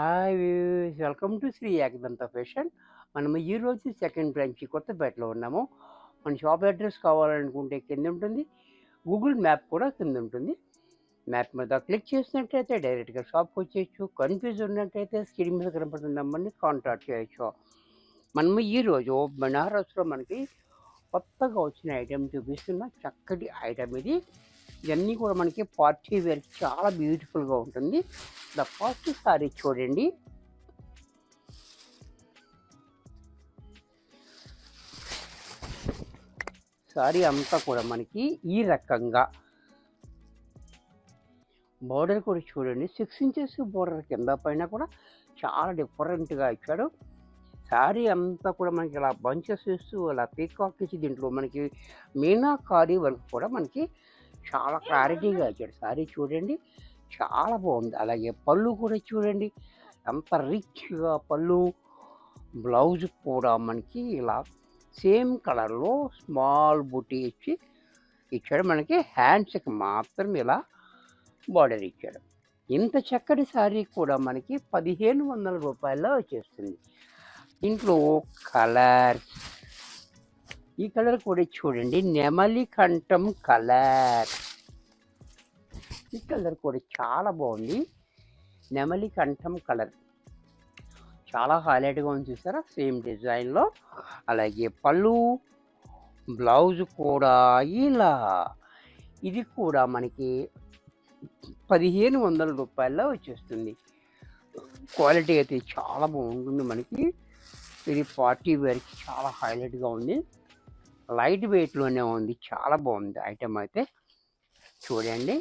Hi views, welcome to Shri Ekadanta fashion. మనము ఈరోజు second branch కొత్తపేటలో ఉన్నాము. మన షాప్ అడ్రస్ కావాలనుకుంటే కింద ఉంటుంది, గూగుల్ మ్యాప్ కూడా కింద ఉంటుంది. మ్యాప్ మీద క్లిక్ చేసినట్టయితే డైరెక్ట్గా షాప్కి వచ్చేయచ్చు. కన్ఫ్యూజ్ ఉన్నట్టయితే స్క్రీన్ మీద కనపడుతున్న నెంబర్ని కాంటాక్ట్ చేయొచ్చు. మనము ఈరోజు బనారస్లో మనకి కొత్తగా వచ్చిన ఐటెం చూపిస్తున్న చక్కటి ఐటెం ఇది. ఇవన్నీ కూడా మనకి పార్టీ వేర్ చాలా బ్యూటిఫుల్గా ఉంటుంది. ద ఫస్ట్ సారీ చూడండి. సారీ అంతా కూడా మనకి ఈ రకంగా బోర్డర్ కూడా చూడండి, 6 ఇంచెస్ బోర్డర్ కింద పైన కూడా చాలా డిఫరెంట్గా ఇచ్చాడు. శారీ అంతా కూడా మనకి ఇలా బంచెస్ ఇస్తూ అలా పీకాక్ ఇచ్చి దీంట్లో మనకి మీనాకారి వర్క్ కూడా మనకి చాలా క్లారిటీగా ఇచ్చాడు. శారీ చూడండి, చాలా బాగుంది. అలాగే పళ్ళు కూడా చూడండి ఎంత రిచ్గా పళ్ళు. బ్లౌజ్ కూడా మనకి ఇలా సేమ్ కలర్లో స్మాల్ బుటీ ఇచ్చాడు. మనకి హ్యాండ్స్కి మాత్రం ఇలా బార్డర్ ఇచ్చాడు. ఇంత చక్కటి శారీ కూడా మనకి 1500 రూపాయల్లో వచ్చేస్తుంది. ఇంట్లో కలర్స్, ఈ కలర్ కూడా చూడండి, నెమలి కంఠం కలర్. ఈ కలర్ కూడా చాలా బాగుంది, నెమలి కంఠం కలర్ చాలా హైలైట్గా ఉంది. చూసారా, సేమ్ డిజైన్లో. అలాగే పళ్ళు, బ్లౌజ్ కూడా ఇలా. ఇది కూడా మనకి 1500 రూపాయల్లో వచ్చేస్తుంది. క్వాలిటీ అయితే చాలా బాగుంటుంది. మనకి ఇది పార్టీ వేర్కి చాలా హైలైట్గా ఉంది. లైట్ వెయిట్లోనే ఉంది, చాలా బాగుంది ఐటెం అయితే. చూడండి,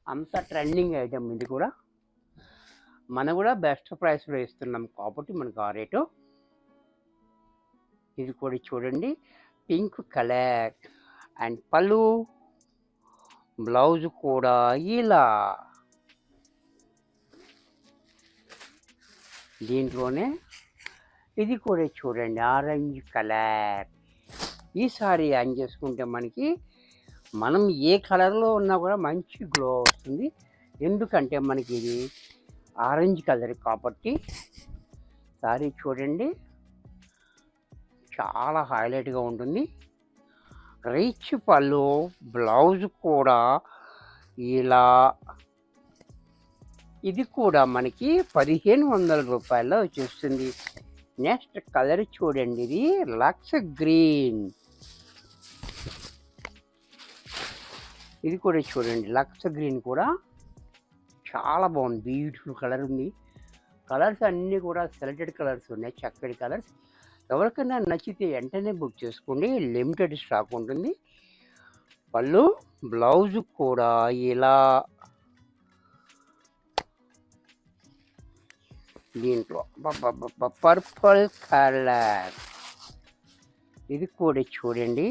అంత ట్రెండింగ్ ఐటెం ఇది కూడా. మనం కూడా బెస్ట్ ప్రైస్లో ఇస్తున్నాం కాబట్టి మనకు ఆ రేటు. ఇది కూడా చూడండి, పింక్ కలర్ అండ్ పళ్ళు, బ్లౌజ్ కూడా ఇలా. దీంట్లోనే ఇది కూడా చూడండి, ఆరెంజ్ కలర్. ఈ సారీ యాన్ చేసుకుంటే మనకి మనం ఏ కలర్లో ఉన్నా కూడా మంచి గ్లో వస్తుంది. ఎందుకంటే మనకి ఇది ఆరెంజ్ కలర్ కాబట్టి. సారీ చూడండి, చాలా హైలైట్గా ఉంటుంది. రిచ్ పళ్ళు, బ్లౌజ్ కూడా ఇలా. ఇది కూడా మనకి 1500 రూపాయల్లో వచ్చేస్తుంది. నెక్స్ట్ కలర్ చూడండి, ఇది లక్స్ గ్రీన్. ఇది కూడా చూడండి, లక్స్ గ్రీన్ కూడా చాలా బాగుంది, బ్యూటిఫుల్ కలర్ ఉంది. కలర్స్ అన్నీ కూడా సెలెక్టెడ్ కలర్స్ ఉన్నాయి, చక్కటి కలర్స్. ఎవరికైనా నచ్చితే వెంటనే బుక్ చేసుకోండి, లిమిటెడ్ స్టాక్ ఉంటుంది. పళ్ళు, బ్లౌజ్ కూడా ఇలా. దీంట్లో పర్పుల్ కలర్. ఇది కూడా చూడండి,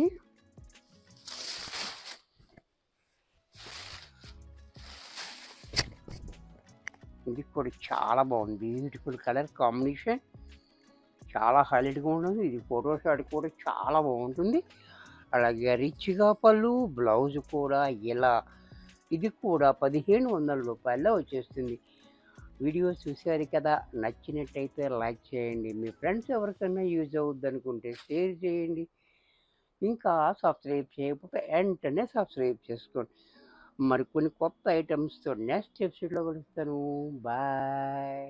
ఇది కూడా చాలా బాగుంది, బ్యూటిఫుల్ కలర్ కాంబినేషన్, చాలా హైలైట్గా ఉంటుంది. ఇది ఫోటో షాట్ కూడా చాలా బాగుంటుంది. అలాగే రిచ్గా పళ్ళు, బ్లౌజ్ కూడా ఇలా. ఇది కూడా 1500 రూపాయల్లో వచ్చేస్తుంది. వీడియో చూశారు కదా, నచ్చినట్టయితే లైక్ చేయండి. మీ ఫ్రెండ్స్ ఎవరికైనా యూజ్ అవుద్ది అనుకుంటే షేర్ చేయండి. ఇంకా సబ్స్క్రైబ్ చేయకపోతే వెంటనే సబ్స్క్రైబ్ చేసుకోండి. మరి కొన్ని కొత్త ఐటమ్స్తో నెక్స్ట్ ఎపిసోడ్లో కలుస్తాను. బాయ్.